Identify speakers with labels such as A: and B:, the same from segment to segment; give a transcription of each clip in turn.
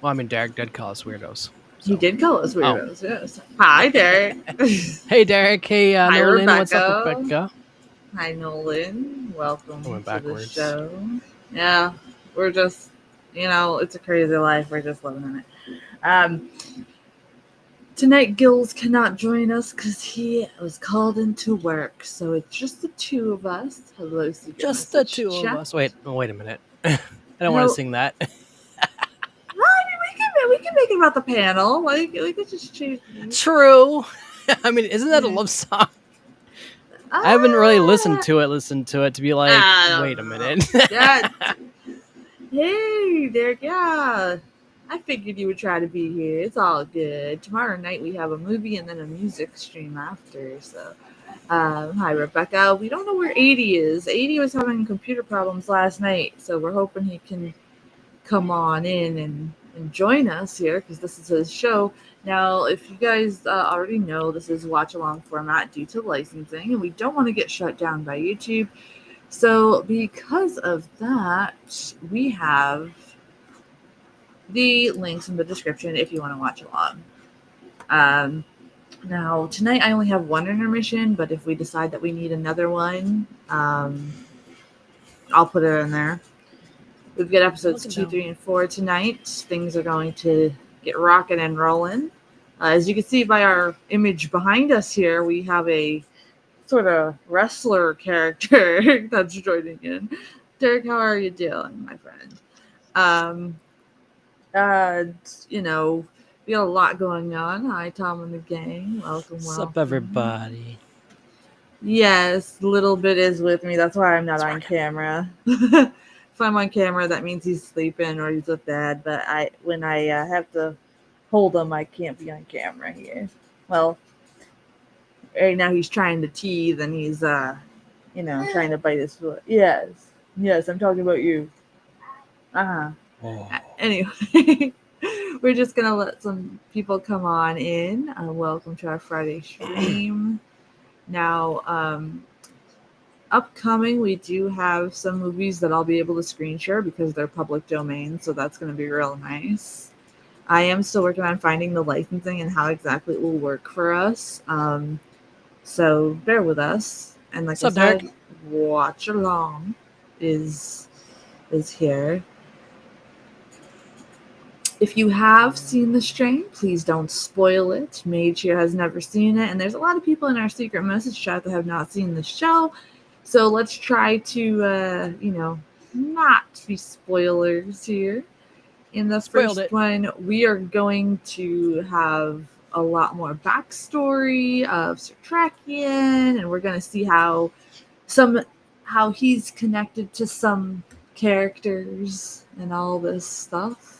A: Well, I mean, Derek did call us weirdos.
B: He
A: So.
B: did call us
A: Oh.
B: weirdos, yes. Hi, Derek.
A: Hey, Derek. Hey,
B: Hi,
A: Nolan. What's up,
B: Rebecca.
A: Rebecca?
B: Hi, Nolan.
A: I
B: Welcome
A: went
B: to the
A: backwards.
B: show. Yeah, we're just, it's a crazy life. We're just living in it. Tonight, Gills cannot join us because he was called into work. So it's just the two of us. Hello, Secret
A: Just the
B: Message
A: two of
B: Chat.
A: us. Wait a minute. I don't want to
B: Hell,
A: sing that.
B: I mean, we can make it about the panel. Like we could just change.
A: True. I mean, isn't that a
B: Yeah.
A: love song? I haven't really
B: Ah,
A: listened to it to be like,
B: I
A: wait
B: don't
A: a
B: know.
A: minute.
B: Yeah. Hey, Derek. Yeah. I figured you would try to be here. It's all good. Tomorrow night we have a movie and then a music stream after. So, hi, Rebecca. We don't know where 80 is. 80 was having computer problems last night. So we're hoping he can come on in and join us here because this is his show. Now, if you guys already know, this is watch along format due to licensing, and we don't want to get shut down by YouTube. So, because of that, we have the links in the description if you want to watch along. Um, Now, tonight I only have one intermission, but if we decide that we need another one, I'll put it in there. We've got episodes
A: Looking
B: 2,
A: down.
B: 3, and 4 tonight. Things are going to get rocking and rolling. As you can see by our image behind us here, we have a sort of wrestler character that's joining in. Derek, how are you doing, my friend? Um, and, we got a lot going on. Hi, Tom and the gang. Welcome,
A: Sup,
B: welcome.
A: everybody?
B: Yes, little bit is with me. That's why I'm not
A: It's
B: on
A: working.
B: camera. If I'm on camera, that means he's sleeping or he's with dad. But when I have to hold him, I can't be on camera here. Well, right now he's trying to teeth and he's trying to bite his foot. Yes, I'm talking about you. Uh huh.
A: Oh.
B: Anyway, we're just gonna let some people come on in. Welcome to our Friday stream. Now, upcoming, we do have some movies that I'll be able to screen share because they're public domain, so that's going to be real nice. I am still working on finding the licensing and how exactly it will work for us. So bear with us. And like I
A: Sup, Derek?
B: said, watch along is here. If you have seen the stream, please don't spoil it. Mage here has never seen it, and there's a lot of people in our secret message chat that have not seen the show. So let's try to, not be spoilers here. In the
A: Spoiled
B: first
A: it.
B: one, we are going to have a lot more backstory of Sir Trakian, and we're going to see how he's connected to some characters and all this stuff.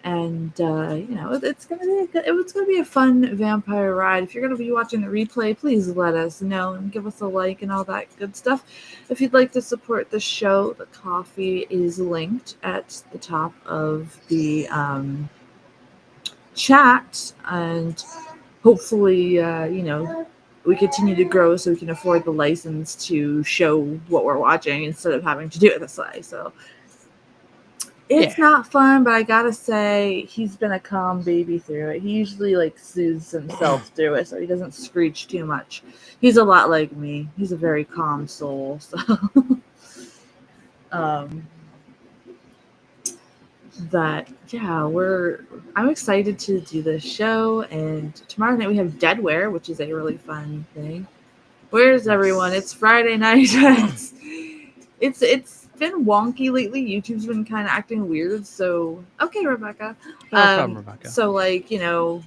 B: And it's gonna be a fun vampire ride. If you're gonna be watching the replay, please let us know and give us a like and all that good stuff. If you'd like to support the show, the coffee is linked at the top of the chat, and hopefully, we continue to grow so we can afford the license to show what we're watching instead of having to do it this way. So it's
A: Yeah.
B: not fun, but I gotta say, he's been a calm baby through it. He usually soothes himself through it, so he doesn't screech too much. He's a lot like me. He's a very calm soul. So, um, I'm excited to do this show, and tomorrow night we have Deadware, which is a really fun thing. Where's everyone? It's Friday night. It's been wonky lately. YouTube's been kind of acting weird. So okay, Rebecca.
A: No problem, Rebecca.
B: So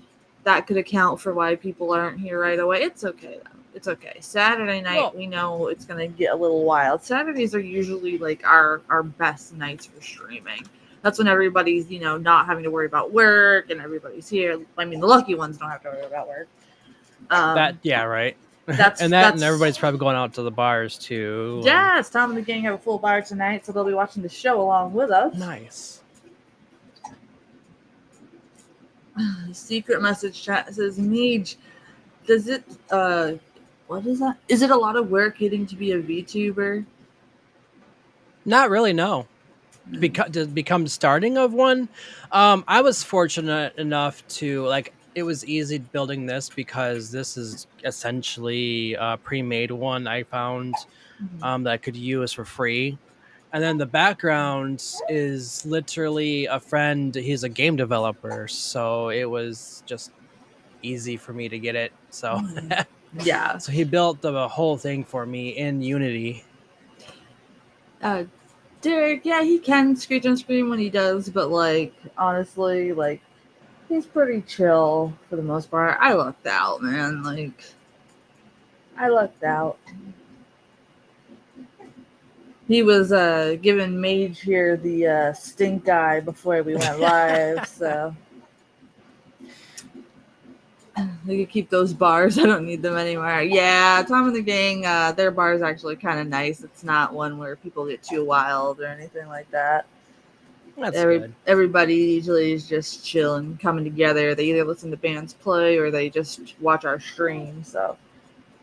B: that could account for why people aren't here right away. It's okay though. It's okay. Saturday night,
A: Well,
B: we know it's gonna get a little wild. Saturdays are usually like our best nights for streaming. That's when everybody's not having to worry about work and everybody's here. I mean, the lucky ones don't have to worry about work.
A: yeah, right.
B: That's
A: and everybody's
B: that's
A: probably going out to the bars too.
B: Yes, Tom and the gang have a full bar tonight, so they'll be watching the show along with us.
A: Nice.
B: Secret message chat says, Mage, does it, what is that? Is it a lot of work getting to be a VTuber?
A: Not really, no. to become starting of one. I was fortunate enough to like. It was easy building this because this is essentially a pre-made one I found that I could use for free. And then the background is literally a friend. He's a game developer, so it was just easy for me to get it. So,
B: Yeah.
A: so he built the whole thing for me in Unity.
B: Derek, yeah, he can screech and scream when he does, but like honestly, like he's pretty chill for the most part. I lucked out, man. Like I lucked out. He was giving Mage here the stink eye before we went live, so we could keep those bars. I don't need them anymore. Yeah, Tom and the Gang, their bar is actually kind of nice. It's not one where people get too wild or anything like that.
A: That's good.
B: Everybody usually is just chilling, coming together. They either listen to bands play or they just watch our stream. So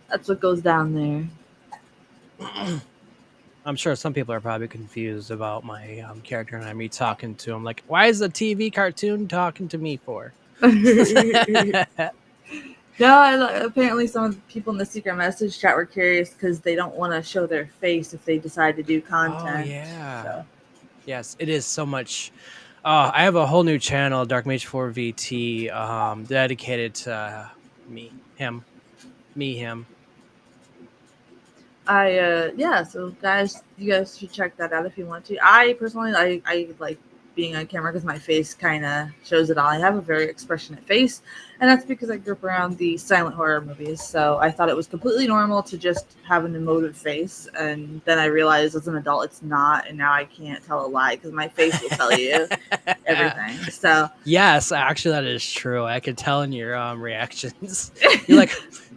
B: that's what goes down there.
A: I'm sure some people are probably confused about my character and me talking to him. Like, why is a TV cartoon talking to me for?
B: No, apparently some of the people in the secret message chat were curious because they don't want to show their face if they decide to do content.
A: Oh, yeah.
B: So.
A: Yes, it is so much. I have a whole new channel, Dark Mage 4 VT, dedicated to him.
B: So guys, you guys should check that out if you want to. I personally, I like being on camera because my face kind of shows it all. I have a very expressionate face, and that's because I grew up around the silent horror movies. So I thought it was completely normal to just have an emotive face, and then I realized as an adult it's not, and now I can't tell a lie because my face will tell you everything. So
A: yes, actually that is true. I could tell in your reactions.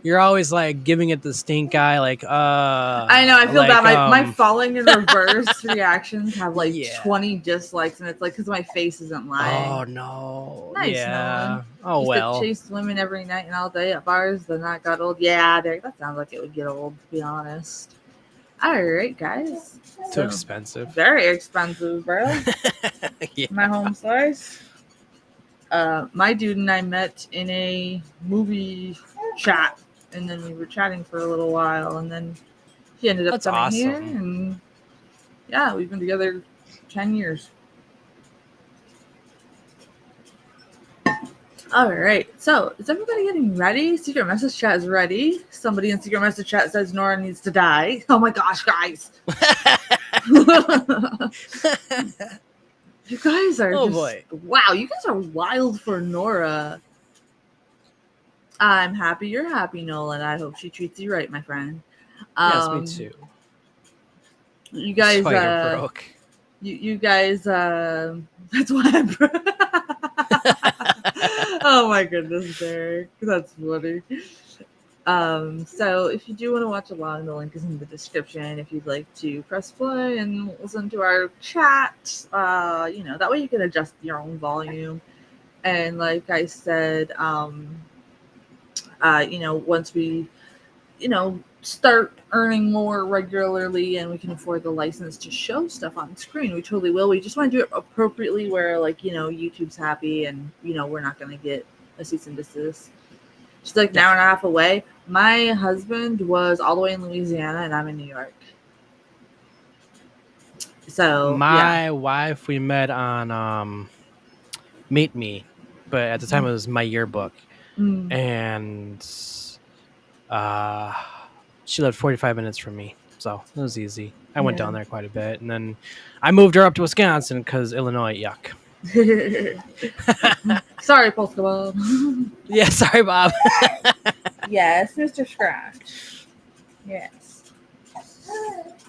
A: You're always like giving it the stink eye, like
B: I know, I feel bad. My falling in reverse reactions have like 20 dislikes, and it's like because my face isn't lying.
A: Oh no.
B: Nice,
A: yeah.
B: Nolan.
A: Oh
B: Used
A: well.
B: to chase women every night and all day at bars, then that got old. Yeah, Derek, that sounds like it would get old, to be honest. Alright, guys.
A: Too expensive.
B: Very expensive, bro.
A: Yeah.
B: My home slice. My dude and I met in a movie chat, and then we were chatting for a little while, and then he ended up coming here, and yeah, we've been together 10 years. All right, so is everybody getting ready? Secret message chat is ready. Somebody in secret message chat says Nora needs to die. Oh my gosh, guys. You guys are wow, you guys are wild for Nora. I'm happy you're happy, Nolan. I hope she treats you right, my friend.
A: Yes, me too.
B: You guys
A: broke.
B: You guys that's why I'm broke. Oh my goodness, Derek. That's funny. So if you do want to watch along, the link is in the description. If you'd like to press play and listen to our chat, that way you can adjust your own volume. And like I said, once we, start earning more regularly and we can afford the license to show stuff on screen, we totally will. We just want to do it appropriately where, YouTube's happy and, we're not going to get a cease and desist. She's like an hour and a half away. My husband was all the way in Louisiana and I'm in New York. So
A: my wife, we met on Meet Me, but at the time it was My Yearbook. And she lived 45 minutes from me, so it was easy. I went down there quite a bit, and then I moved her up to Wisconsin because Illinois, yuck.
B: Sorry, Polska Bob.
A: Yeah, sorry, Bob.
B: Yes, Mr. Scratch.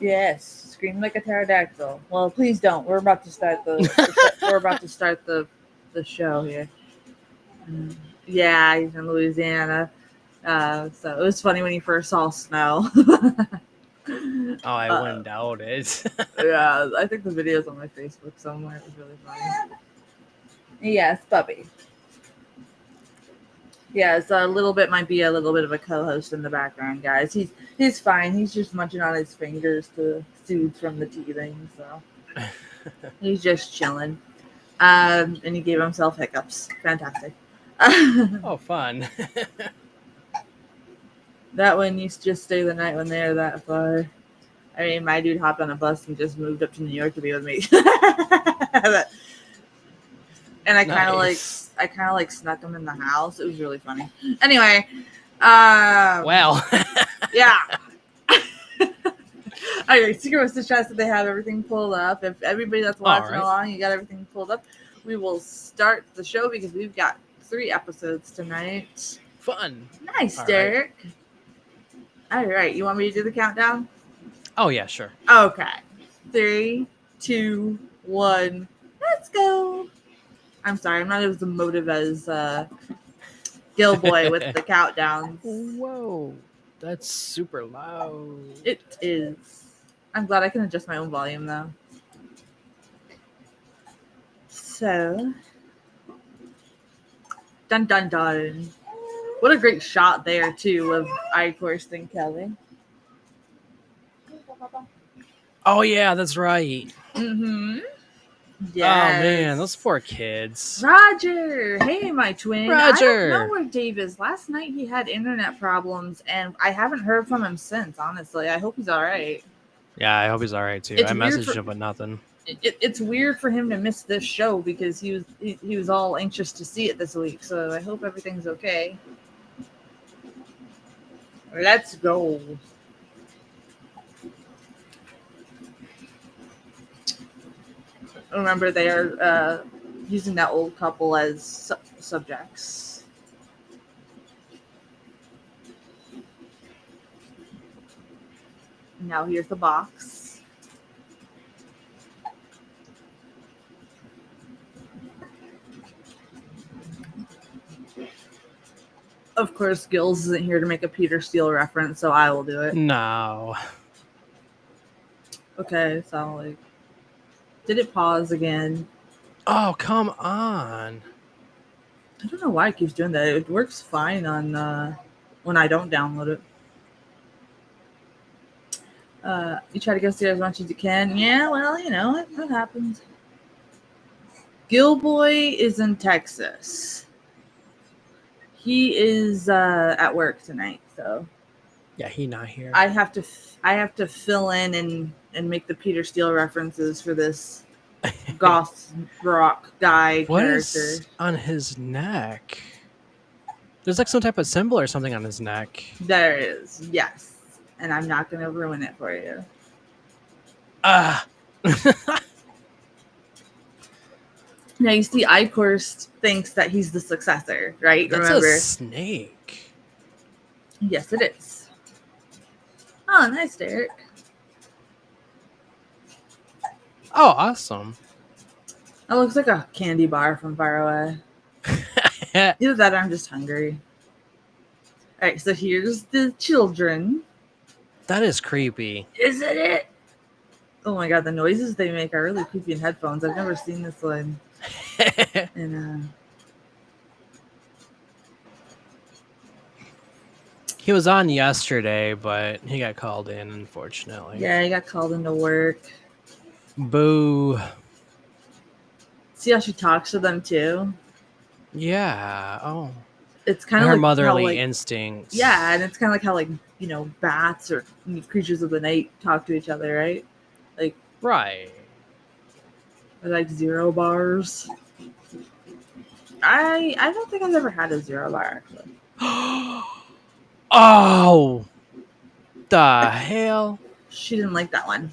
B: Yes, scream like a pterodactyl. Well, please don't. We're about to start the show here. Yeah, he's in Louisiana. So it was funny when he first saw snow.
A: Oh, I wouldn't doubt it.
B: Yeah, I think the video's on my Facebook somewhere. It was really funny. Yes, Bubby. Yes, a little bit might be a little bit of a co-host in the background, guys. He's fine. He's just munching on his fingers to soothe from the teething. So He's just chilling. And he gave himself hiccups. Fantastic.
A: Oh, fun.
B: That one used to just stay the night when they're that far. I mean, my dude hopped on a bus and just moved up to New York to be with me. And I kind of
A: Nice.
B: like snuck him in the house. It was really funny. Anyway,
A: Well,
B: yeah. Anyway, Secret was suggest that they have everything pulled up. If everybody that's watching
A: right.
B: along, you got everything pulled up, we will start the show because we've got 3 episodes tonight.
A: Fun.
B: Nice,
A: All right.
B: Derek. All right, you want me to do the countdown?
A: Oh, yeah, sure.
B: Okay. 3, 2, 1. Let's go. I'm sorry, I'm not as emotive as Gilboy with the countdowns.
A: Whoa. That's super loud.
B: It is. I'm glad I can adjust my own volume, though. So. Dun, dun, dun. What a great shot there, too, of Icorst and Kelly.
A: Oh, yeah, that's right.
B: Mm-hmm.
A: Yes. Oh, man, those poor kids.
B: Roger! Hey, my twin.
A: Roger!
B: I don't know where Dave is. Last night he had internet problems, and I haven't heard from him since, honestly. I hope he's all right.
A: Yeah, I hope he's all right, too. I messaged him, but nothing.
B: It's weird for him to miss this show because he was all anxious to see it this week, so I hope everything's okay. Let's go. Remember, they are using that old couple as subjects. Now here's the box. Of course, Gills isn't here to make a Peter Steele reference, so I will do it.
A: No.
B: Okay, so like, did it pause again?
A: Oh, come on.
B: I don't know why it keeps doing that. It works fine on when I don't download it. You try to go see as much as you can. Yeah, well, you know, it happens. Gilboy is in Texas. He is at work tonight, so
A: yeah, he not here.
B: I have to fill in and make the Peter Steele references for this goth rock guy
A: what
B: character.
A: is on his neck? There's like some type of symbol or something on his neck.
B: There is, yes, and I'm not going to ruin it for you. Now you see, Icorst thinks that he's the successor, right?
A: That's
B: Remember?
A: a snake.
B: Yes, it is. Oh, nice, Derek.
A: Oh, awesome.
B: That looks like a candy bar from far away. Either that or I'm just hungry. All right, so here's the children.
A: That is creepy.
B: Isn't it? Oh my god, the noises they make are really creepy in headphones. I've never seen this one. And
A: he was on yesterday, but he got called in, unfortunately.
B: Yeah, he got called into work.
A: Boo.
B: See how she talks to them too?
A: Yeah. Oh.
B: It's kind of
A: her
B: like
A: motherly
B: how, like,
A: instincts.
B: Yeah, and it's kind of like how, like, you know, bats or creatures of the night talk to each other, right? Like,
A: right.
B: Like 0 bars. I don't think I've ever had a 0 bar actually.
A: Oh, the hell!
B: She didn't like that one.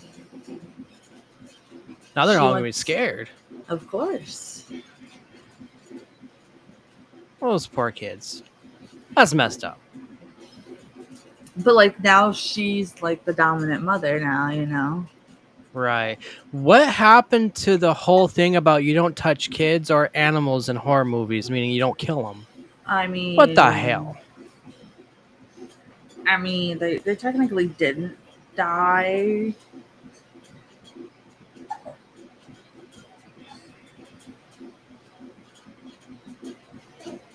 A: Now they're all gonna be scared.
B: Of course.
A: Those poor kids. That's messed up.
B: But like now she's like the dominant mother now, you know.
A: Right. What happened to the whole thing about you don't touch kids or animals in horror movies, meaning you don't kill them?
B: I mean,
A: what the hell?
B: I mean, they technically didn't die.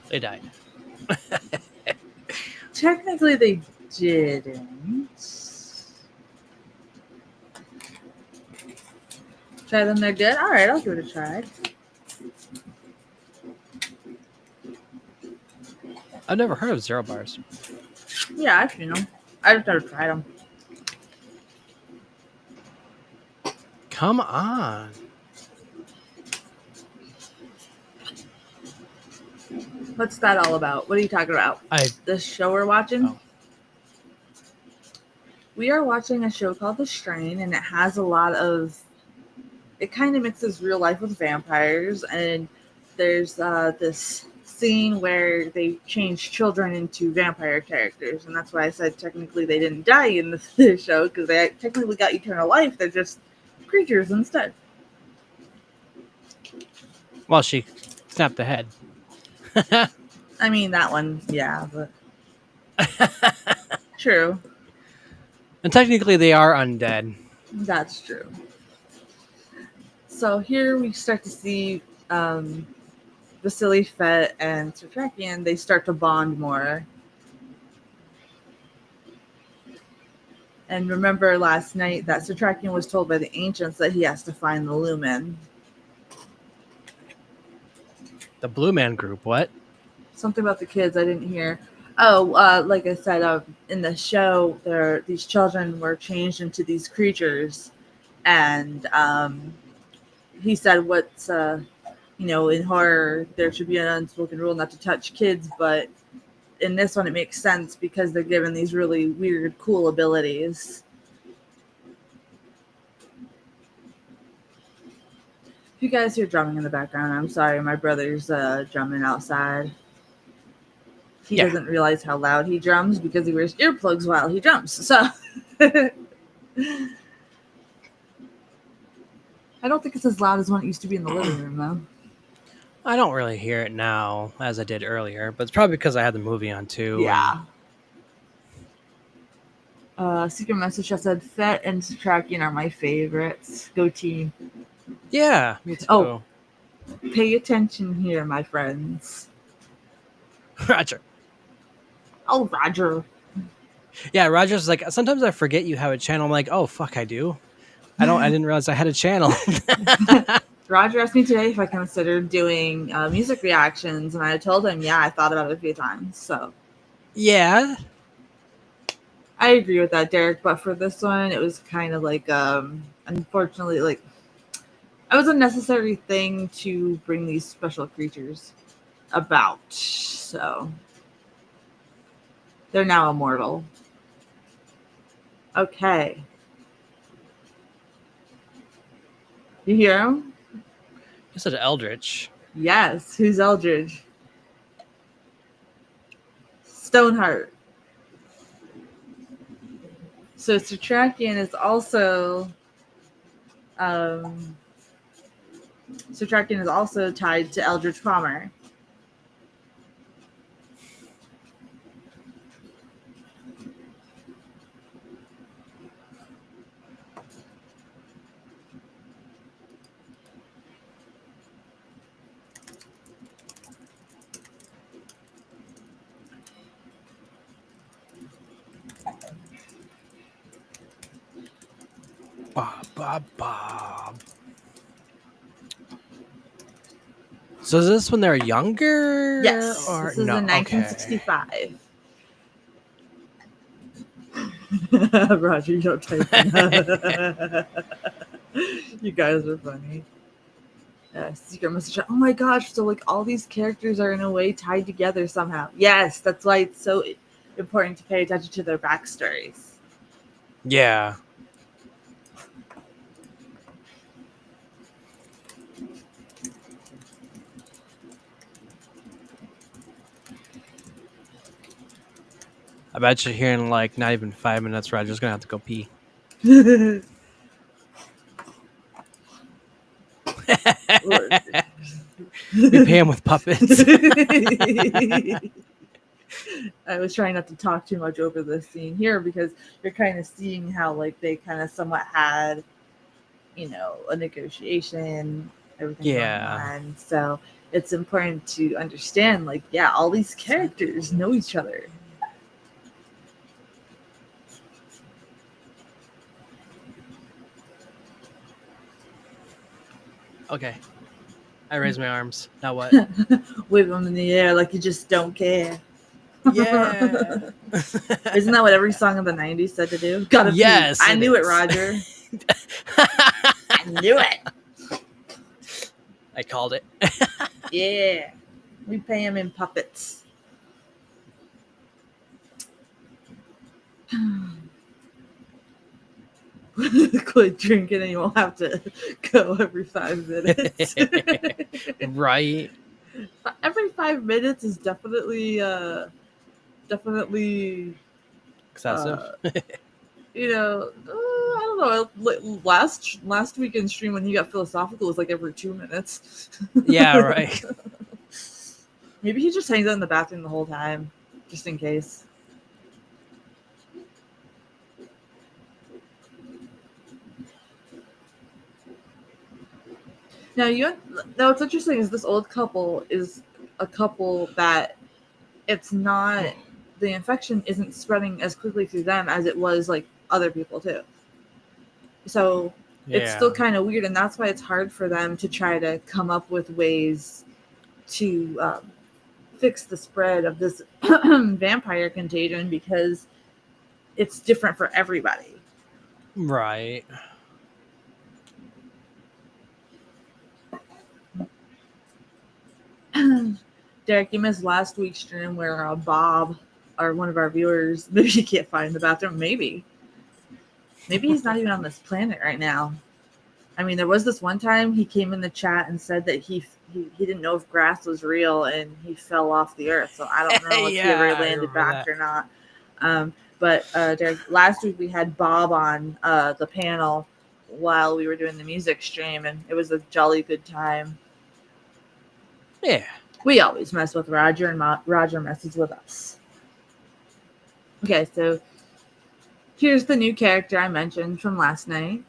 A: They died.
B: Technically, they didn't. Try them, they're good? Alright, I'll give it a try.
A: I've never heard of Zero Bars.
B: Yeah, I've seen them. I just never tried them.
A: Come on.
B: What's that all about? What are you talking about? This show we're watching?
A: Oh.
B: We are watching a show called The Strain, and it has a lot of... It kind of mixes real life with vampires, and there's this scene where they change children into vampire characters, and that's why I said technically they didn't die in the show, because they technically got eternal life. They're just creatures instead.
A: Well, she snapped the head.
B: I mean, that one, yeah, but... True.
A: And technically they are undead.
B: That's true. So here we start to see Vasily Fett and Satrakian, they start to bond more. And remember last night that Satrakian was told by the ancients that he has to find the Lumen.
A: The Blue Man Group, what?
B: Something about the kids I didn't hear. Oh, like I said, in the show, these children were changed into these creatures, and he said, "What's in horror there should be an unspoken rule not to touch kids, but in this one it makes sense because they're given these really weird, cool abilities." If you guys hear drumming in the background, I'm sorry, my brother's drumming outside. He doesn't realize how loud he drums because he wears earplugs while he drums. So I don't think it's as loud as when it used to be in the living room, though.
A: I don't really hear it now as I did earlier, but it's probably because I had the movie on too.
B: Yeah. Secret message that said Fett and Satrakian are my favorites. Go team.
A: Yeah, me too.
B: Oh, pay attention here, my friends.
A: Roger.
B: Oh, Roger.
A: Yeah, Roger's like, sometimes I forget you have a channel. I'm like, oh, fuck, I do. I didn't realize I had a channel.
B: Roger asked me today if I considered doing music reactions, and I told him, yeah, I thought about it a few times. So,
A: yeah,
B: I agree with that, Derek. But for this one, it was kind of like, unfortunately, like, it was a necessary thing to bring these special creatures about. So, they're now immortal. Okay. You hear him?
A: You said Eldritch.
B: Yes. Who's Eldridge? Stoneheart. So Satrakian is also tied to Eldritch Palmer.
A: Bob. So is this when they're younger?
B: Yes.
A: Or
B: this is
A: no?
B: in 1965. Roger, you don't type in. You guys are funny. Secret message. Oh my gosh, so like all these characters are in a way tied together somehow. Yes, that's why it's so important to pay attention to their backstories.
A: Yeah. I bet you here in like not even 5 minutes, Roger's gonna have to go pee.
B: You
A: pay him with puppets.
B: I was trying not to talk too much over this scene here because you're kind of seeing how like they kind of somewhat had, a negotiation, everything going on. So it's important to understand, like, yeah, all these characters know each other.
A: Okay. I raise my arms. Now what?
B: Wave them in the air like you just don't care.
A: Yeah.
B: Isn't that what every song of the 90s said to do? Gotta pee.
A: Yes,
B: I
A: it
B: knew it,
A: is.
B: Roger. I knew it.
A: I called it.
B: Yeah. We pay him in puppets. Quit drinking and you won't have to go every 5 minutes.
A: Right.
B: Every 5 minutes is definitely
A: Excessive.
B: I don't know. Last weekend stream when he got philosophical was like every 2 minutes.
A: Yeah, right.
B: Maybe he just hangs out in the bathroom the whole time, just in case. Now what's interesting is this old couple is a couple that it's not the infection isn't spreading as quickly through them as it was like other people too. So it's still
A: Yeah.
B: kind of weird, and that's why it's hard for them to try to come up with ways to fix the spread of this vampire contagion because it's different for everybody.
A: Right.
B: Derek, you missed last week's stream where Bob, or one of our viewers, maybe he can't find the bathroom. Maybe he's not even on this planet right now. I mean, there was this one time he came in the chat and said that he didn't know if grass was real and he fell off the earth. So I don't know if he ever
A: Yeah, I
B: landed
A: remember
B: back
A: that.
B: or not. But Derek, last week we had Bob on the panel while we were doing the music stream, and it was a jolly good time.
A: Yeah.
B: We always mess with Roger, and Roger messes with us. Okay, so here's the new character I mentioned from last night.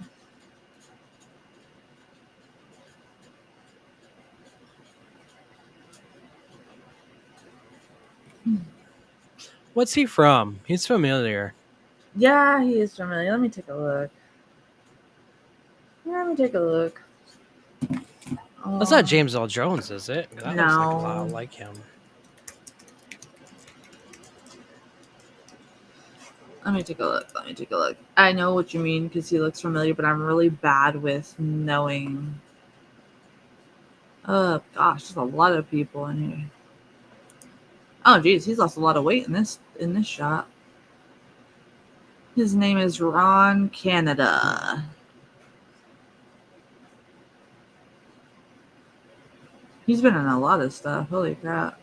A: What's he from? He's familiar.
B: Yeah, he is familiar. Let me take a look.
A: That's not James L. Jones, is it? That looks like a lot
B: No.
A: like him.
B: Let me take a look. I know what you mean because he looks familiar, but I'm really bad with knowing. Oh gosh, there's a lot of people in here. Oh geez, he's lost a lot of weight in this shot. His name is Ron Canada. He's been in a lot of stuff. Holy crap.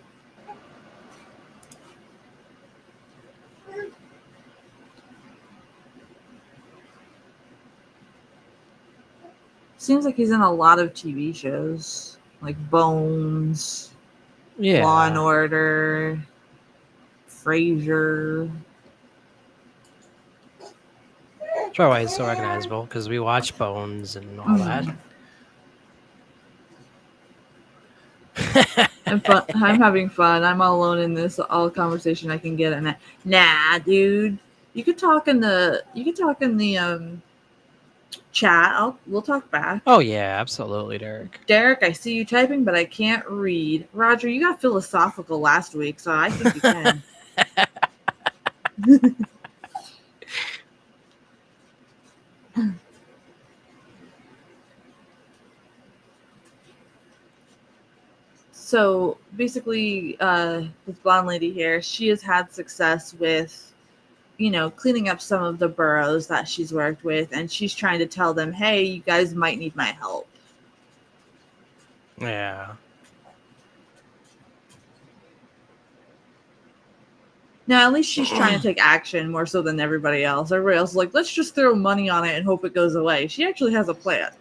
B: Seems like he's in a lot of TV shows like Bones,
A: Yeah.
B: Law and Order, Frasier.
A: That's probably why he's so recognizable, because we watch Bones and all that.
B: I'm having fun. I'm all alone in this all conversation I can get in. Nah, dude. You could talk in the chat. We'll talk back.
A: Oh yeah, absolutely, Derek.
B: Derek, I see you typing, but I can't read. Roger, you got philosophical last week, so I think you can. So basically, this blonde lady here, she has had success with, cleaning up some of the boroughs that she's worked with, and she's trying to tell them, hey, you guys might need my help.
A: Yeah.
B: Now, at least she's trying to take action more so than everybody else. Everybody else is like, let's just throw money on it and hope it goes away. She actually has a plan.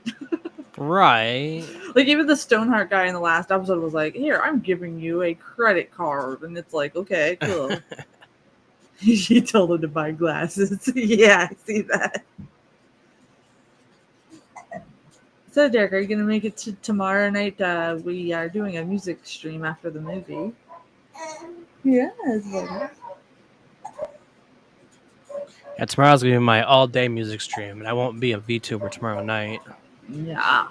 A: Right.
B: Like, even the Stoneheart guy in the last episode was like, here, I'm giving you a credit card. And it's like, okay, cool. She told him to buy glasses. Yeah, I see that. So, Derek, are you going to make it to tomorrow night? We are doing a music stream after the movie. Yes, buddy.
A: Yeah, tomorrow's gonna be my all-day music stream, and I won't be a VTuber tomorrow night.
B: Yeah.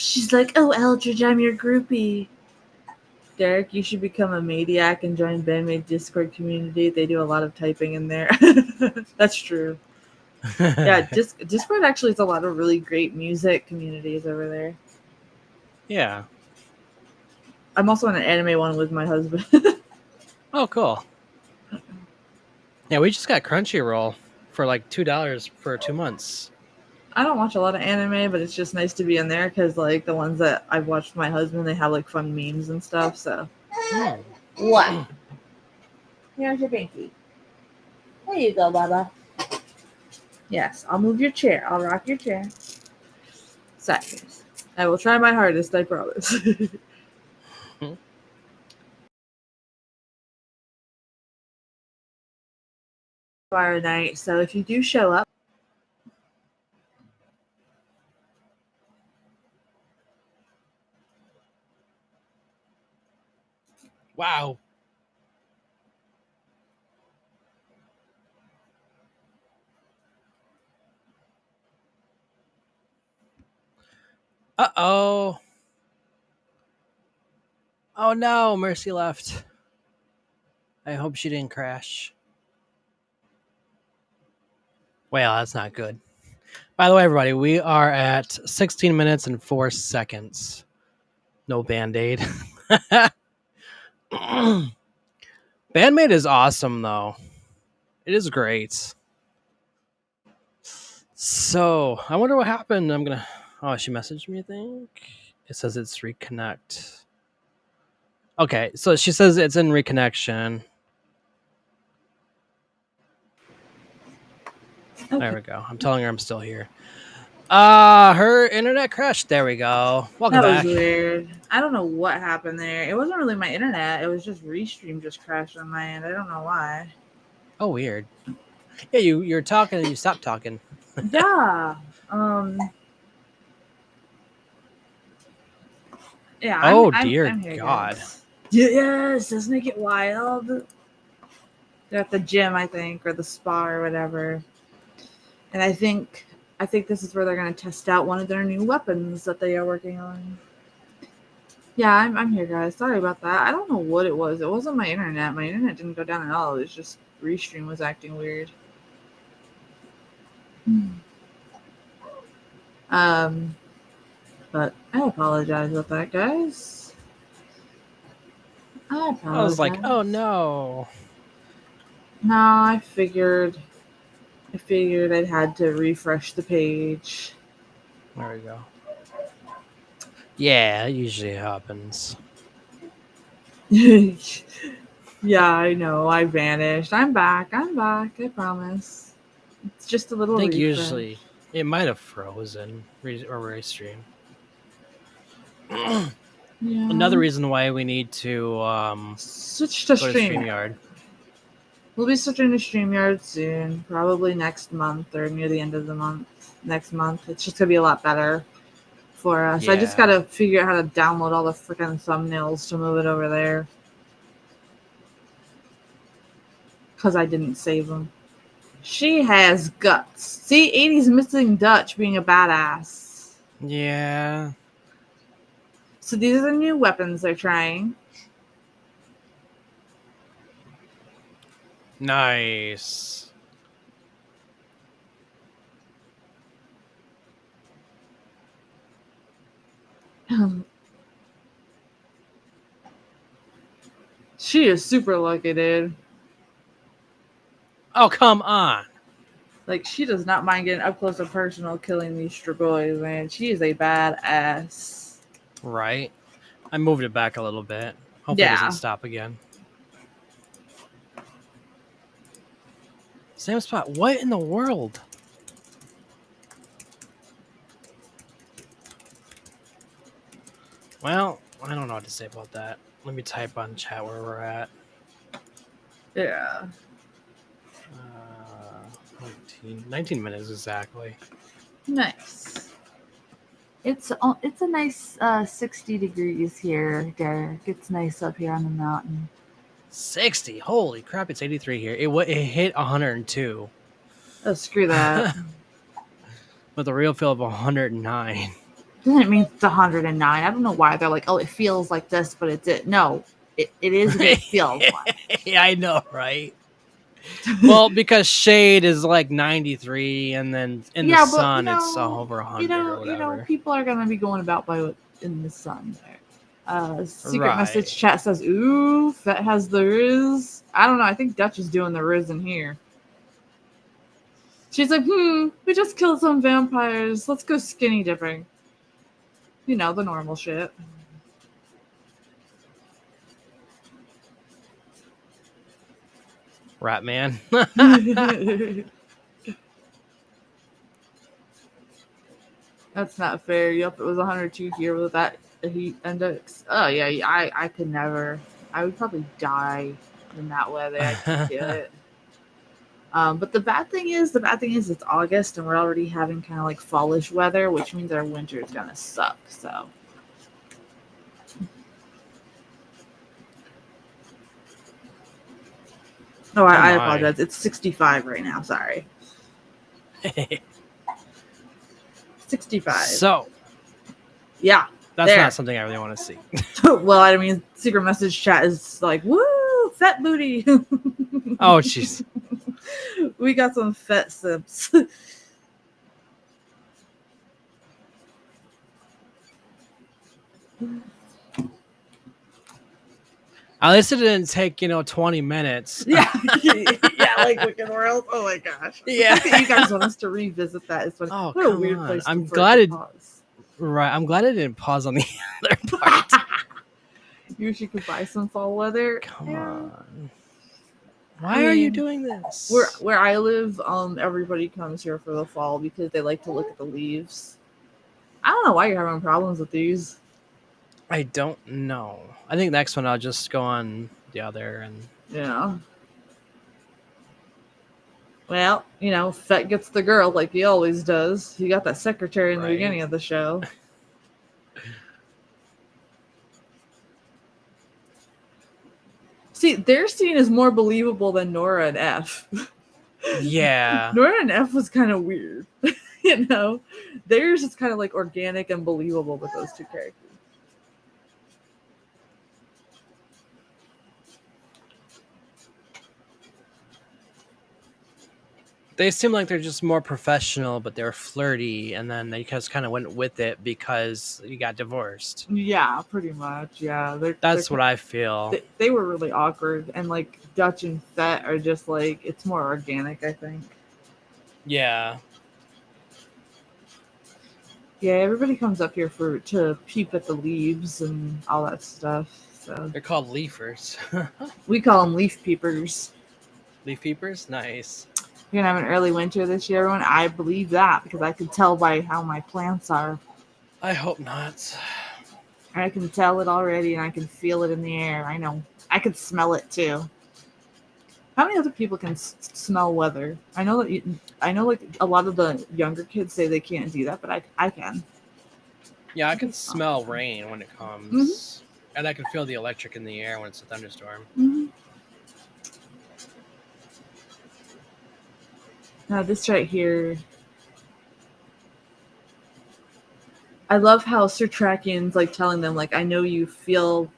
B: She's like, oh, Eldridge, I'm your groupie. Derek, you should become a maniac and join Bandmate Discord community. They do a lot of typing in there. That's true. Yeah, Discord actually has a lot of really great music communities over there.
A: Yeah.
B: I'm also on an anime one with my husband.
A: Oh, cool. Yeah, we just got Crunchyroll for like $2 for 2 months.
B: I don't watch a lot of anime, but it's just nice to be in there because, like, the ones that I've watched with my husband, they have like fun memes and stuff. So, what? Here's your binky. There you go, Baba. Yes, I'll move your chair. I'll rock your chair. Sideways. I will try my hardest. I promise. Fire night. So if you do show up.
A: Wow. Uh-oh. Oh no, Mercy left. I hope she didn't crash. Well, that's not good. By the way, everybody, we are at 16 minutes and 4 seconds. No Band-Aid. Bandmate is awesome, though. It is great. So, I wonder what happened. I'm gonna... Oh, she messaged me, I think. It says it's reconnect. Okay, so she says it's in reconnection. Okay. There we go. I'm telling her I'm still here. Her internet crashed. There we go. Welcome back.
B: That was weird. I don't know what happened there. It wasn't really my internet. It was just Restream just crashed on my end. I don't know why.
A: Oh, weird. Yeah, you're talking and you stopped talking.
B: Yeah. Yeah.
A: Dear
B: I'm here,
A: God.
B: Guys. Yes, doesn't it get wild? They're at the gym, I think, or the spa or whatever. And I think this is where they're going to test out one of their new weapons that they are working on. Yeah, I'm here, guys. Sorry about that. I don't know what it was. It wasn't my internet. My internet didn't go down at all. It was just Restream was acting weird. But I apologize about that, guys. I
A: was like, oh no.
B: No, I figured I'd had to refresh the page.
A: There we go. Yeah, it usually happens.
B: Yeah, I know. I vanished. I'm back. I promise. It's just a little.
A: I think usually it might have frozen or restream. Yeah. Another reason why we need to
B: switch to
A: StreamYard.
B: We'll be switching to StreamYard soon, probably next month or near the end of the month. Next month, it's just gonna be a lot better for us. Yeah. I just gotta figure out how to download all the freaking thumbnails to move it over there because I didn't save them. She has guts. See, 80's missing Dutch being a badass.
A: Yeah.
B: So these are the new weapons they're trying.
A: Nice.
B: She is super lucky, dude.
A: Oh, come on.
B: Like, she does not mind getting up close and personal killing these Strigoi, man. She is a badass.
A: Right. I moved it back a little bit. Hopefully it doesn't stop again. Same spot. What in the world? Well, I don't know what to say about that. Let me type on chat where we're at.
B: Yeah.
A: 19 minutes exactly.
B: Nice. It's a nice 60 degrees here, Derek. It's nice up here on the mountain.
A: 60? Holy crap, it's 83 here. It hit 102.
B: Oh, screw that.
A: With a real feel of 109.
B: Doesn't mean it's 109. I don't know why they're like, oh, it feels like this, but it's it. No, it is what it feels like.
A: Yeah, I know, right? Well, because shade is like 93, and then in the
B: Yeah, but
A: sun it's over 100 or whatever.
B: people are gonna be going about by what in the sun there. Secret message
A: Right.
B: chat says, "Ooh, Fett has the Riz." I don't know. I think Dutch is doing the Riz in here. She's like, we just killed some vampires. Let's go skinny dipping. You know, the normal shit.
A: Rat man.
B: That's not fair. Yep, it was 102 here with that heat index. Oh yeah, I could never. I would probably die in that weather. I can't do it. But the bad thing is it's August and we're already having kind of like fallish weather, which means our winter is gonna suck. So. Oh, I apologize. It's 65 right now. Sorry. 65.
A: So.
B: Yeah.
A: That's not something I really want to see.
B: Well, I mean, secret message chat is like, woo, fat booty.
A: Oh, jeez.
B: We got some fat sips.
A: At least it didn't take 20 minutes.
B: Yeah, yeah, like Wicked World. Oh my gosh.
A: Yeah,
B: you guys want us to revisit that? It's what a weird place.
A: I'm glad it. Pause. Right, I'm glad it didn't pause on the other part.
B: You wish you could buy some fall weather.
A: Come on. Why are you doing this?
B: Where I live, everybody comes here for the fall because they like to look at the leaves. I don't know why you're having problems with these.
A: I don't know. I think next one I'll just go on the other and
B: yeah. Well, Fett gets the girl like he always does. He got that secretary in the beginning of the show. See, their scene is more believable than Nora and F.
A: Yeah.
B: Nora and F was kind of weird. Theirs is kind of like organic and believable with those two characters.
A: They seem like they're just more professional, but they're flirty, and then they just kind of went with it because you got divorced.
B: Yeah, pretty much. Yeah,
A: that's what I feel.
B: They were really awkward, and like Dutch and Fett are just like it's more organic, I think.
A: Yeah.
B: Yeah, everybody comes up here to peep at the leaves and all that stuff. So
A: they're called leafers.
B: We call them leaf peepers.
A: Leaf peepers? Nice.
B: You're gonna have an early winter this year, everyone? I believe that because I can tell by how my plants are.
A: I hope not.
B: I can tell it already and I can feel it in the air. I know. I can smell it too. How many other people can smell weather? I know like a lot of the younger kids say they can't do that, but I can.
A: Yeah, I can smell rain when it comes. Mm-hmm. And I can feel the electric in the air when it's a thunderstorm.
B: Mm-hmm. Now this right here, I love how Sir Trakian's like telling them like, I know you feel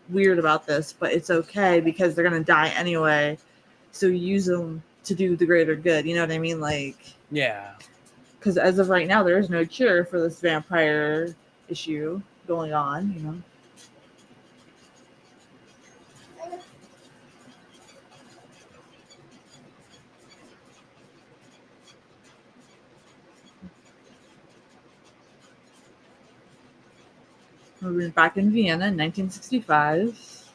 B: weird about this, but it's okay because they're gonna die anyway. So use them to do the greater good. You know what I mean? Like,
A: yeah.
B: Because as of right now, there is no cure for this vampire issue going on. We're back in Vienna in 1965.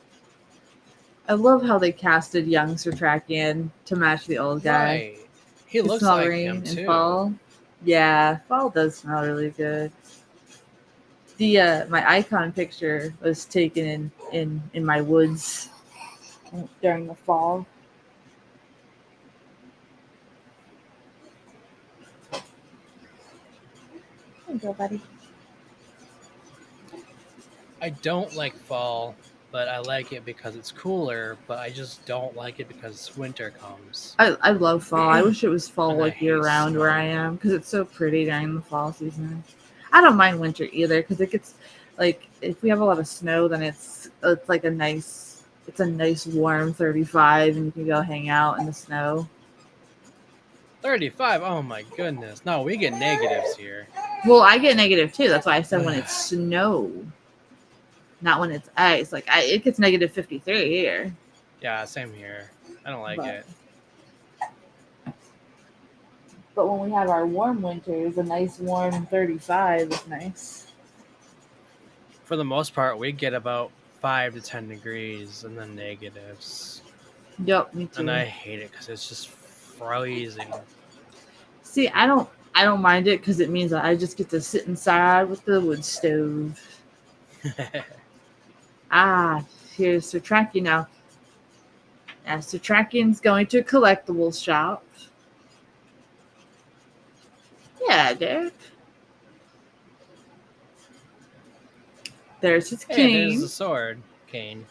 B: I love how they casted young Sir Trakian to match the old guy.
A: Right. He looks like him too.
B: Fall. Yeah, fall does smell really good. The my icon picture was taken in my woods during the fall. There you go, buddy.
A: I don't like fall, but I like it because it's cooler, but I just don't like it because winter comes.
B: I love fall. I wish it was fall like year round where I am because it's so pretty during the fall season. I don't mind winter either because it gets like if we have a lot of snow, then it's like a nice warm 35, and you can go hang out in the snow.
A: 35. Oh my goodness. No, we get negatives here.
B: Well, I get negative too. That's why I said when it's snow, not when it's ice. Like it gets negative 53 here.
A: Yeah, same here. I don't like
B: But
A: it.
B: but when we have our warm winters, a nice warm 35 is nice.
A: For the most part, we get about 5 to 10 degrees and then negatives.
B: Yep, me
A: And
B: too.
A: I hate it because it's just freezing.
B: See, I don't mind it because it means that I just get to sit inside with the wood stove. Ah, here's Sir Tracking now. Now, Sir Tracking's going to a collectibles shop. Yeah, Derek. There's his
A: Hey, there's
B: cane.
A: the sword. Cane.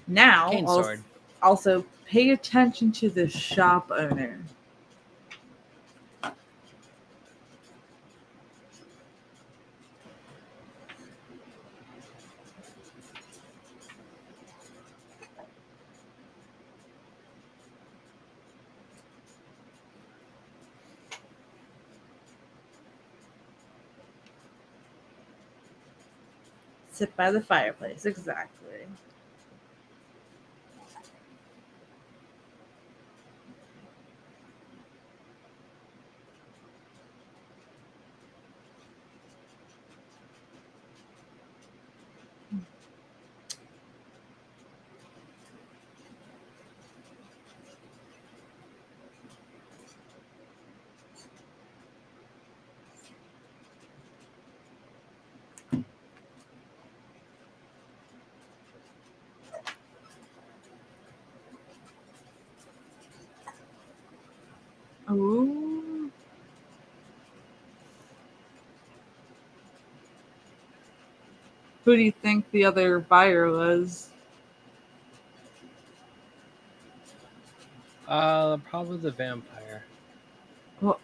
B: Now,
A: Cane sword.
B: also pay attention to the shop owner. Sit by the fireplace, exactly. Ooh. Who do you think the other buyer was?
A: Probably the vampire.
B: Well,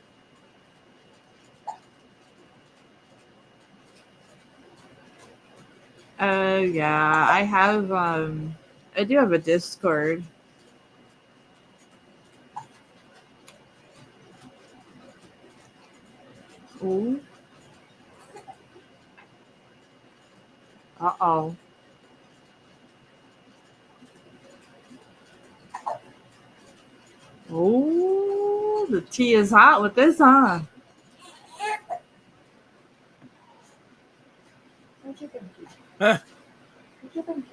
B: yeah, I do have a Discord. Ooh. Uh-oh. Oh, the tea is hot with this, huh? What you think?
A: Huh.
B: What you think?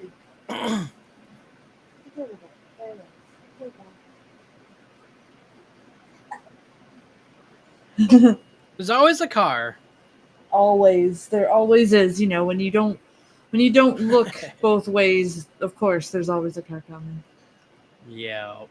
A: There's always a car.
B: Always, there always is. When you don't look both ways, of course, there's always a car coming.
A: Yeah.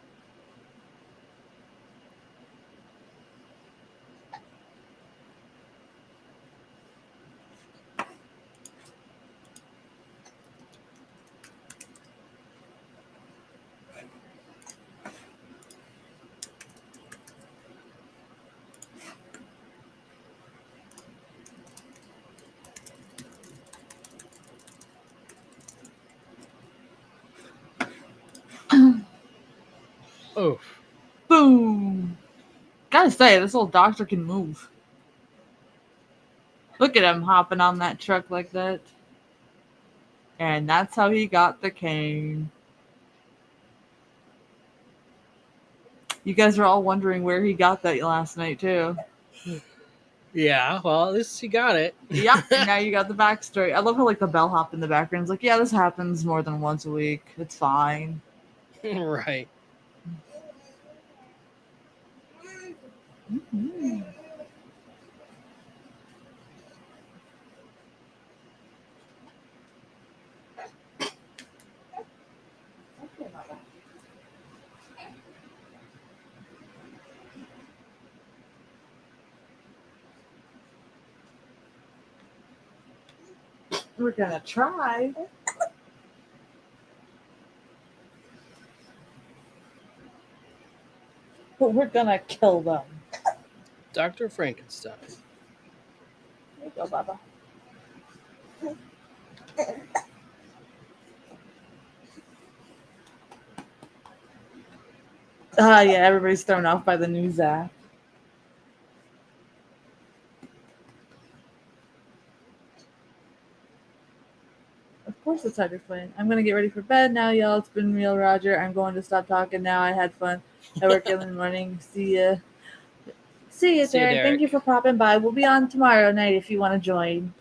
A: Oof.
B: Boom! Gotta say, this old doctor can move. Look at him hopping on that truck like that. And that's how he got the cane. You guys are all wondering where he got that last night, too.
A: Yeah, well, at least he got it.
B: Yep, and now you got the backstory. I love how, like, the bellhop in the background's like, yeah, this happens more than once a week. It's fine.
A: Right.
B: Mhm. We're gonna try. But we're gonna kill them.
A: Dr. Frankenstein.
B: There you go, Baba. Yeah, everybody's thrown off by the new Zach. Of course it's hard to explain. I'm gonna get ready for bed now, y'all. It's been real, Roger. I'm going to stop talking now. I had fun. I work in the morning. See ya. See you,
A: See you,
B: Derek. Thank you
A: Derek.
B: for popping by. We'll be on tomorrow night if you want to join.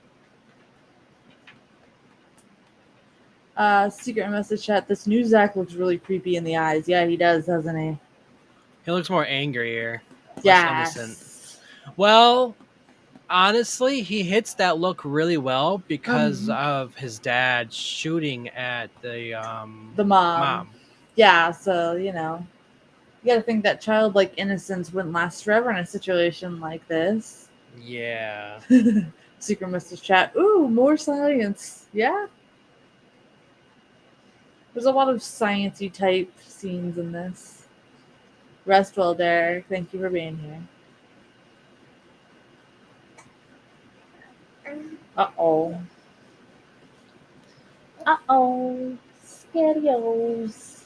B: Secret message chat. This new Zach looks really creepy in the eyes. Yeah, he does, doesn't he?
A: He looks more angrier, less innocent.
B: Yes.
A: Well, honestly, he hits that look really well because
B: Mhm.
A: of his dad shooting at the
B: The mom.
A: mom.
B: Yeah, so, you gotta think that childlike innocence wouldn't last forever in a situation like this.
A: Yeah.
B: Secret message chat. Ooh, more science. Yeah. There's a lot of sciencey type scenes in this. Rest well, Derek. Thank you for being here. Uh-oh. Uh-oh. Scarios.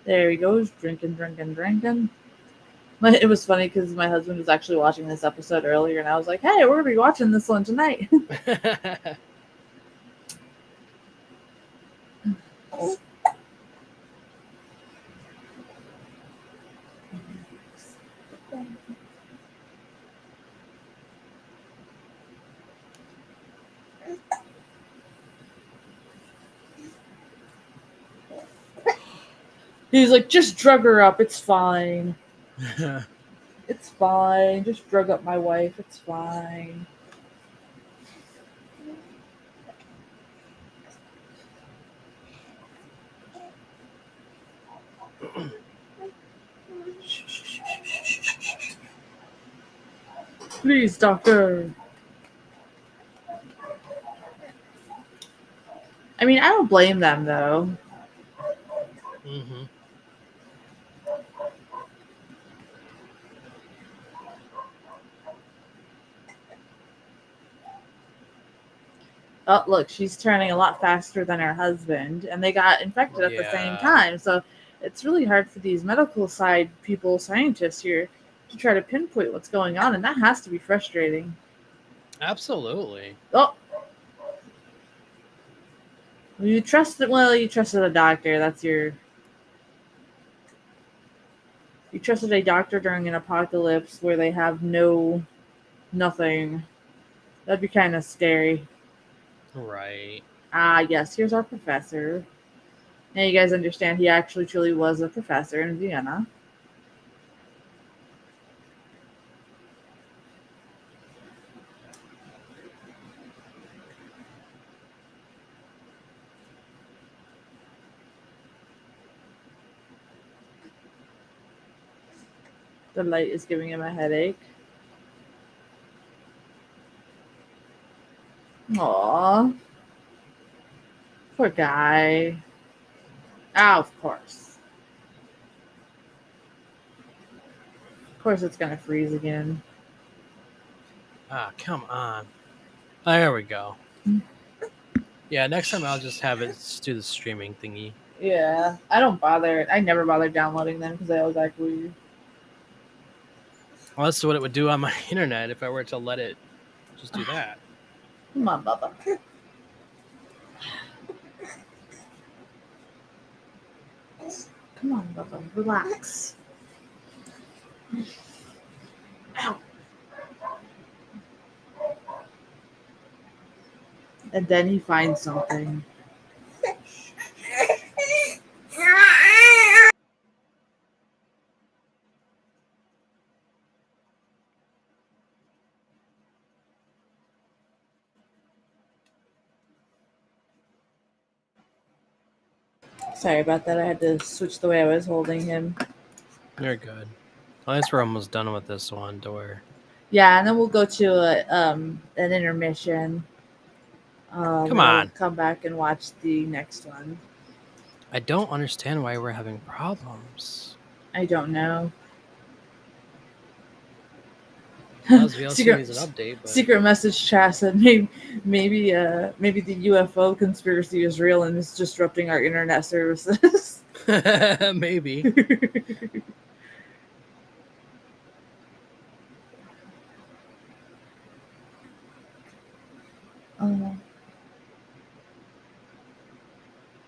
B: There he goes, drinking, drinking, drinking. It was funny because my husband was actually watching this episode earlier, and I was like, "Hey, we're gonna be watching this one tonight." He's like, "Just drug her up. It's fine. It's fine. Just drug up my wife. It's fine." Please, doctor. I mean, I don't blame them though.
A: hmm
B: Oh, look, she's turning a lot faster than her husband, and they got infected at the same
A: Yeah.
B: time. So it's really hard for these medical side people, scientists here, to try to pinpoint what's going on, and that has to be frustrating.
A: Absolutely.
B: Oh, you trusted. Well, you trusted a doctor. That's your. You trusted a doctor during an apocalypse where they have nothing. That'd be kind of scary.
A: Right.
B: Ah, yes. Here's our professor. Now you guys understand he actually truly was a professor in Vienna. The light is giving him a headache. Aw, poor guy. Ah, of course. Of course it's gonna freeze again.
A: Ah, come on. There we go. Yeah, next time I'll just have it do the streaming thingy.
B: Yeah, I don't bother. I never bother downloading them because I always act weird.
A: Well, that's what it would do on my internet if I were to let it just do that.
B: Come on, Bubba. Come on, Bubba. Relax. Ow. And then he finds something. Sorry about that. I had to switch the way I was holding him.
A: You're good. At least we're almost done with this one door.
B: Yeah, and then we'll go to an intermission.
A: Come
B: We'll
A: on.
B: come back and watch the next one.
A: I don't understand why we're having problems.
B: I don't know.
A: Unless VLC needs an
B: secret
A: update, but
B: secret message chat said maybe the UFO conspiracy is real and is disrupting our internet services.
A: maybe.
B: Um,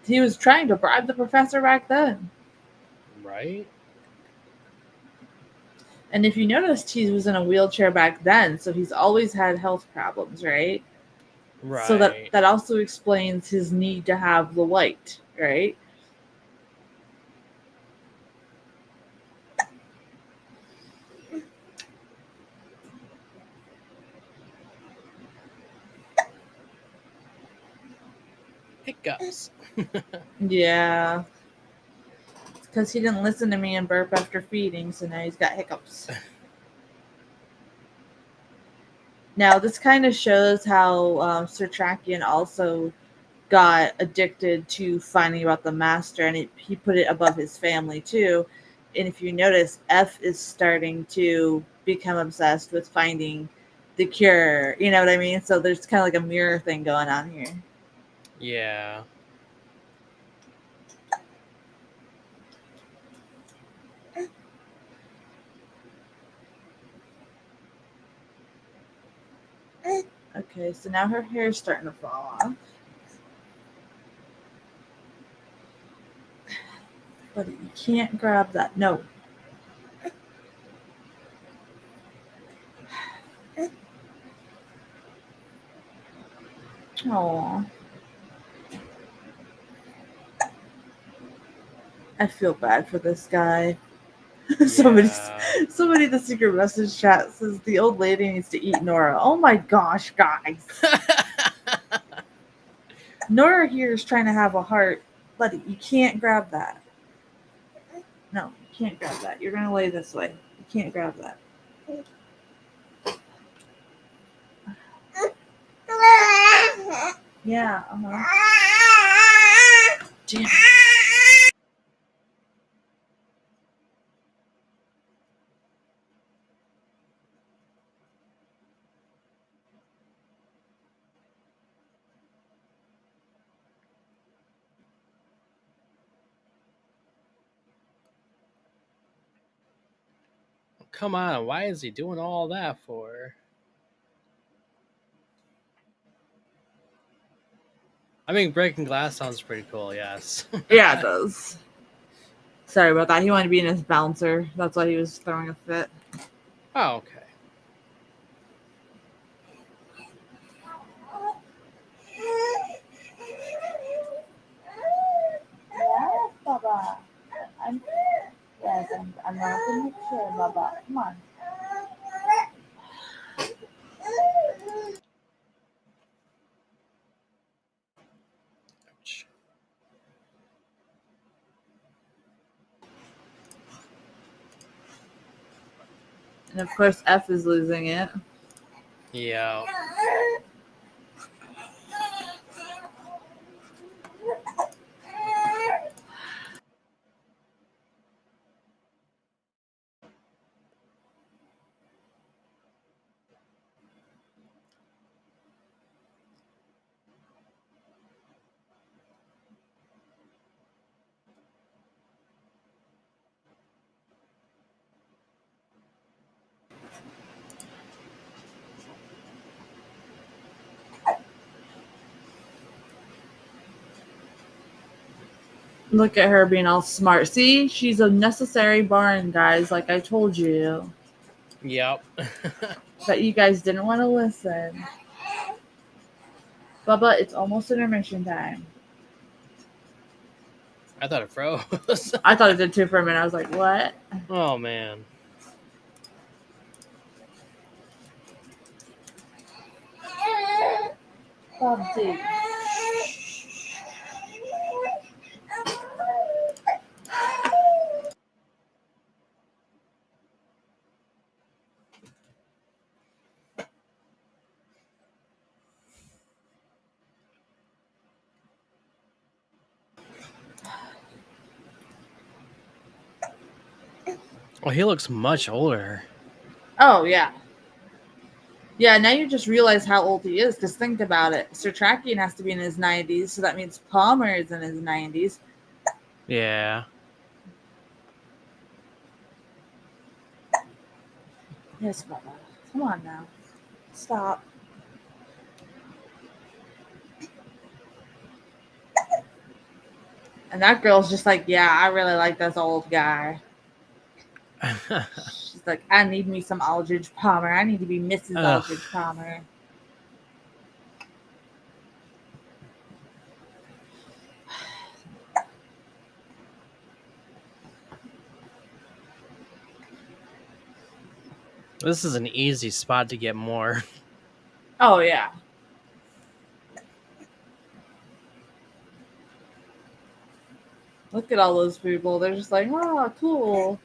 B: he was trying to bribe the professor back then.
A: Right?
B: And if you noticed, he was in a wheelchair back then, so he's always had health problems, right? So
A: Right.
B: that also explains his need to have the light, right?
A: Hiccups.
B: Yeah. Because he didn't listen to me and burp after feeding, so now he's got hiccups. Now, this kind of shows how Sir Trakian also got addicted to finding about the master, and he put it above his family too. And if you notice, F is starting to become obsessed with finding the cure. You know what I mean? So there's kind of like a mirror thing going on here.
A: Yeah.
B: Okay, so now her hair's starting to fall off. But you can't grab that. No. Oh, I feel bad for this guy.
A: Yeah.
B: Somebody in the secret message chat says the old lady needs to eat Nora. Oh my gosh, guys. Nora here is trying to have a heart, but you can't grab that. No, you can't grab that. You're gonna lay this way. You can't grab that. Yeah, Damn.
A: Come on, why is he doing all that for? I mean, breaking glass sounds pretty cool, yes.
B: Yeah, it does. Sorry about that. He wanted to be in his bouncer. That's why he was throwing a fit.
A: Oh, okay.
B: Yes, Baba. I'm rocking the chair, Baba. Come on.
A: Ouch.
B: And of course, F is losing it.
A: Yeah.
B: Look at her being all smart. See, she's a necessary barn, guys, like I told you.
A: Yep.
B: But you guys didn't want to listen. Bubba, it's almost intermission time.
A: I thought it froze.
B: I thought it did too for a minute. I was like, what?
A: Oh man.
B: Bubsy.
A: Oh, he looks much older.
B: Oh yeah. Yeah, now you just realize how old he is, because think about it. Sir Trakian has to be in his 90s, so that means Palmer is in his 90s.
A: Yeah.
B: Yes, Baba. Come on now. Stop. And that girl's just like, yeah, I really like this old guy. She's like, I need me some Aldridge Palmer. I need to be Mrs.
A: Ugh.
B: Aldridge Palmer.
A: This is an easy spot to get more.
B: Oh, yeah. Look at all those people. They're just like, oh, cool.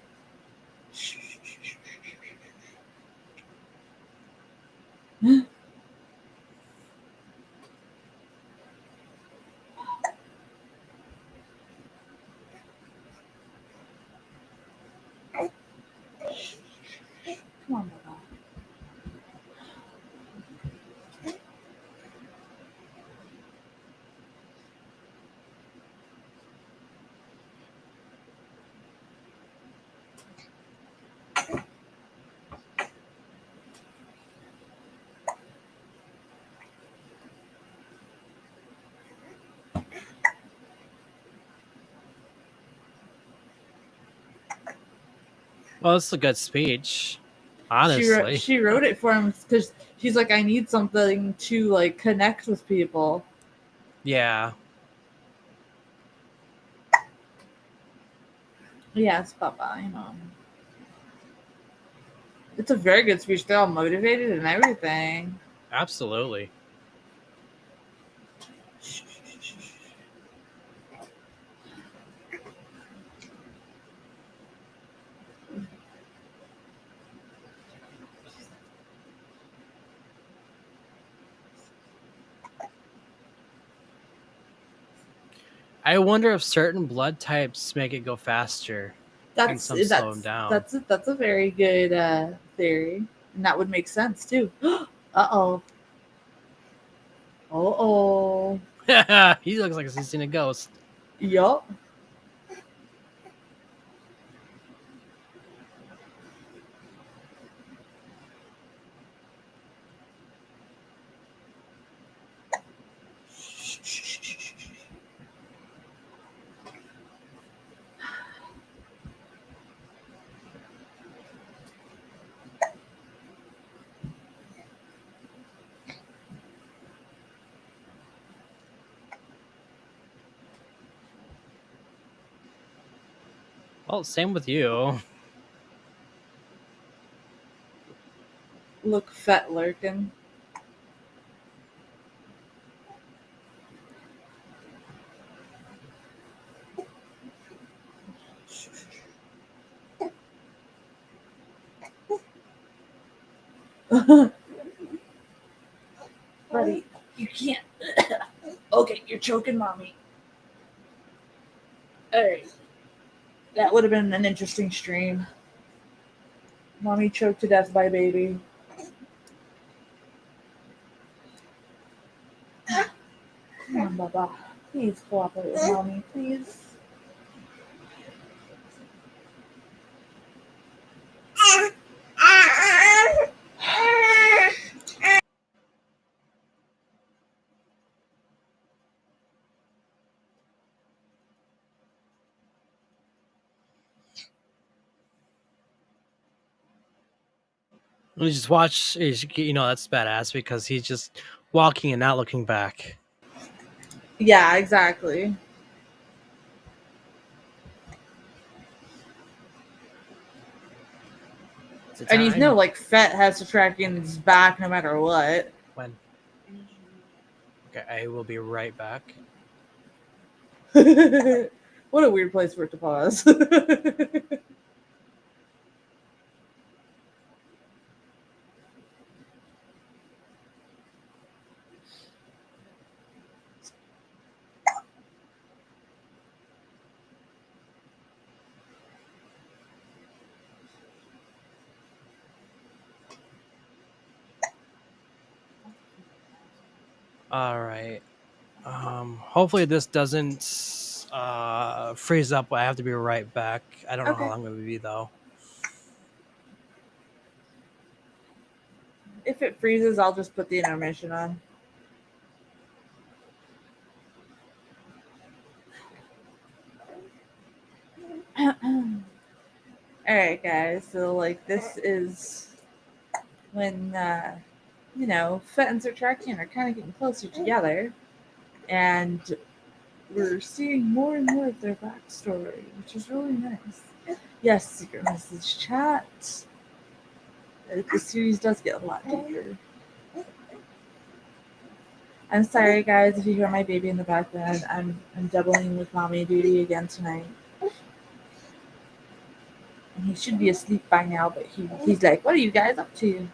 B: Come on, Baba.
A: Well, it's a good speech, honestly.
B: She wrote it for him because she's like, I need something to like connect with people.
A: Yeah.
B: Yes, Papa, you know. It's a very good speech. They're all motivated and everything.
A: Absolutely. I wonder if certain blood types make it go faster and
B: That's
A: some slow them
B: that's
A: down.
B: that's a very good theory, and that would make sense too. Uh-oh. Uh-oh.
A: He looks like he's seen a ghost.
B: Yup.
A: Well, same with you.
B: Look, fat lurking. Buddy, you can't. Okay, you're choking mommy. Alright. That would have been an interesting stream. Mommy choked to death by baby. Come on, Baba. Please cooperate with mommy, please.
A: We just watch, that's badass because he's just walking and not looking back.
B: Yeah, exactly.
A: It's a
B: And you know,
A: time
B: like, Fett has to track in his back no matter what.
A: when. Okay, I will be right back.
B: What a weird place for it to pause.
A: All right. Hopefully this doesn't freeze up. I have to be right back. I don't know how
B: Okay.
A: long it will be though.
B: If it freezes, I'll just put the intermission on. All right, guys. So, like, this is when, Fett and Zertrakian are kind of getting closer together, and we're seeing more and more of their backstory, which is really nice. Yes, secret message chat. The series does get a lot deeper. I'm sorry, guys, if you hear my baby in the background. I'm doubling with mommy duty again tonight. And he should be asleep by now, but he's like, "What are you guys up to?"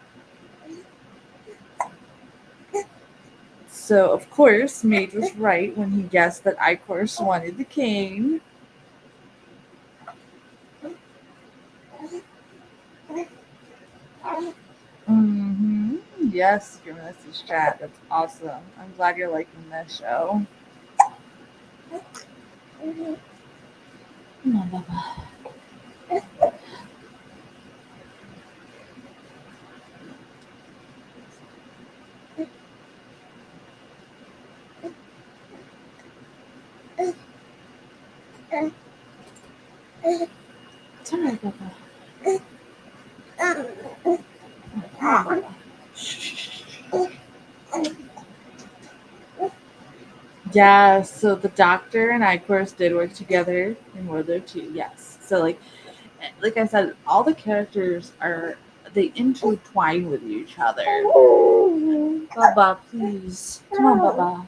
B: So, of course, Mage was right when he guessed that Icorus wanted the cane. Mm-hmm. Yes, your message chat. That's awesome. I'm glad you're liking this show. Come on, Bubba. It's alright, Bubba. Come on, Bubba. Yeah, so the Doctor and Icorus did work together in World War II. Yes. So like I said, all the characters they intertwine with each other. Baba, please. Come on, Baba.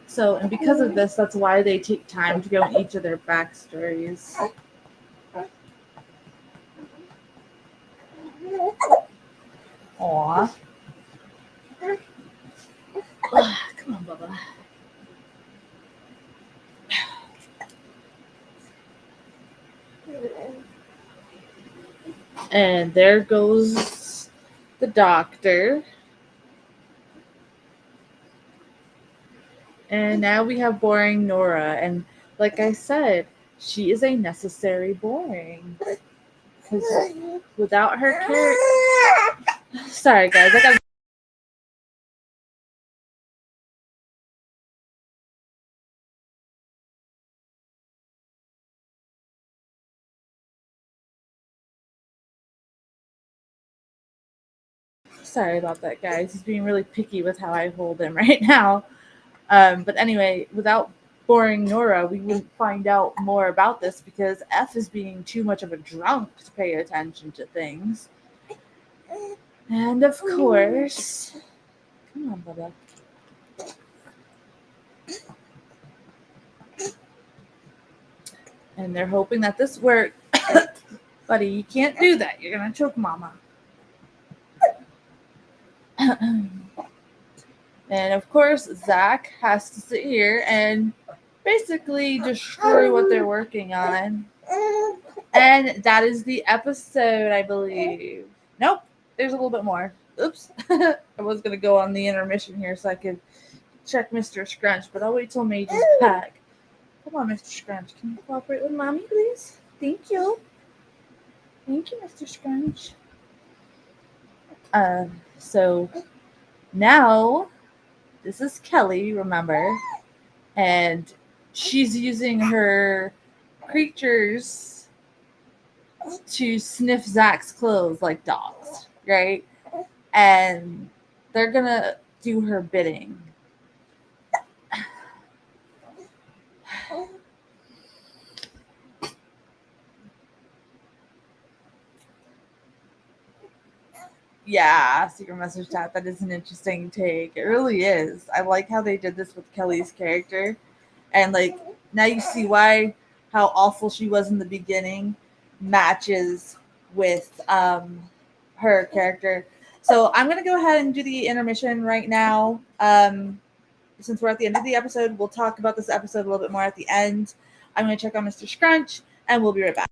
B: So, and because of this, that's why they take time to go in each of their backstories. Aw. Come on, Bubba. And there goes the Doctor. And now we have boring Nora. And like I said, she is a necessary boring. Because without her character. Sorry, guys. I got. Sorry about that, guys. He's being really picky with how I hold him right now. But anyway, without boring Nora, we wouldn't find out more about this because F is being too much of a drunk to pay attention to things. And of course, come on, Bubba. And they're hoping that this works. Buddy, you can't do that. You're going to choke Mama. And of course, Zach has to sit here and basically destroy what they're working on. And that is the episode, I believe. Nope, there's a little bit more. Oops. I was going to go on the intermission here so I could check Mr. Scrunch, but I'll wait till Mage is back. Come on, Mr. Scrunch. Can you cooperate with Mommy, please? Thank you. Thank you, Mr. Scrunch. So now this is Kelly, remember? And she's using her creatures to sniff Zach's clothes like dogs, right? And they're gonna do her bidding. Yeah, secret message chat. That is an interesting take. It really is. I like how they did this with Kelly's character. And like now you see why how awful she was in the beginning matches with her character. So I'm gonna go ahead and do the intermission right now. Since we're at the end of the episode, we'll talk about this episode a little bit more at the end. I'm gonna check on Mr. Scrunch and we'll be right back.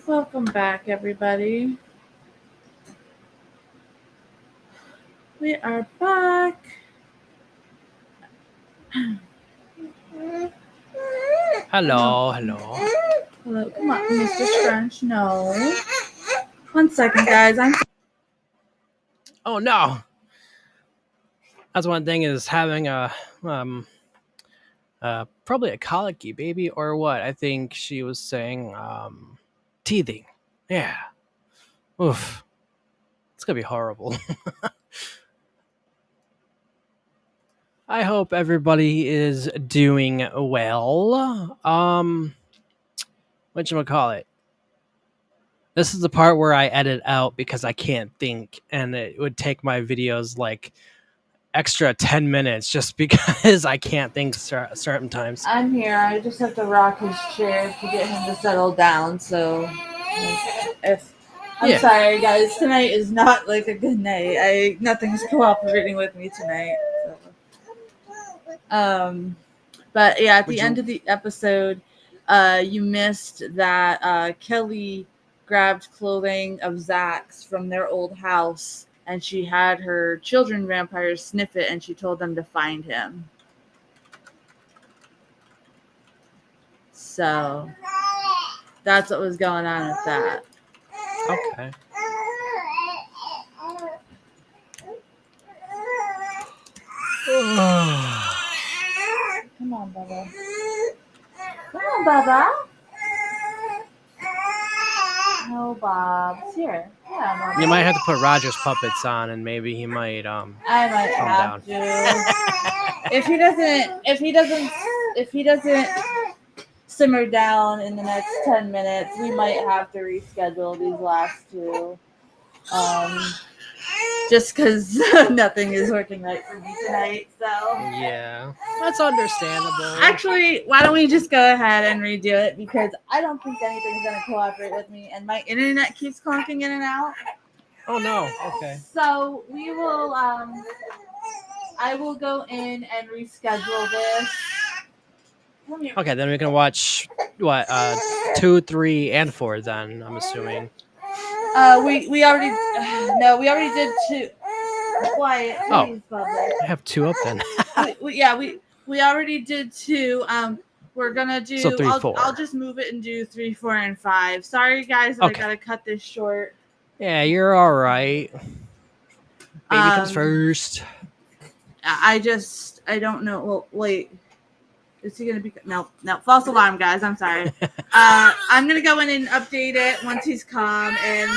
B: Welcome back, everybody. We are back.
A: Hello, hello.
B: Hello, come on, Mr. Scrunch. No. 1 second, guys.
A: Oh no. That's one thing is having a probably a colicky baby or what? I think she was saying teething. Yeah. Oof. It's gonna be horrible. I hope everybody is doing well. Whatchamacallit? This is the part where I edit out because I can't think, and it would take my videos like extra 10 minutes just because I can't think certain times.
B: I'm here. I just have to rock his chair to get him to settle down. So, I'm sorry, guys. Tonight is not like a good night. Nothing's cooperating with me tonight. So. But yeah, at the end of the episode, you missed that Kelly grabbed clothing of Zach's from their old house, and she had her children vampires sniff it, and she told them to find him. So that's what was going on with that.
A: Okay.
B: Come on, Bubba. Come on, Bubba. No, Bob's here. Yeah, Bubba.
A: You might have to put Roger's puppets on, and maybe he might
B: I might
A: calm
B: have
A: down.
B: to. If he doesn't simmer down in the next 10 minutes, we might have to reschedule these last two. Just because nothing is working right for me tonight. So
A: yeah, that's understandable.
B: Actually, why don't we just go ahead and redo it, because I don't think anything's going to cooperate with me, and my internet keeps clunking in and out.
A: Oh no. Okay.
B: So we will. I will go in and reschedule this.
A: Okay, then we can watch what 2, 3, and 4. Then I'm assuming.
B: We already we already did 2. Quiet, please, Bubba.
A: I have 2 up then.
B: we already did 2. We're gonna do.
A: So 3, 4.
B: I'll just move it and do 3, 4, and 5. Sorry, guys, that I gotta cut this short.
A: Yeah, you're all right. Baby comes first.
B: I don't know. Well, wait. Is he gonna be? No. False alarm, guys. I'm sorry. I'm gonna go in and update it once he's calm, and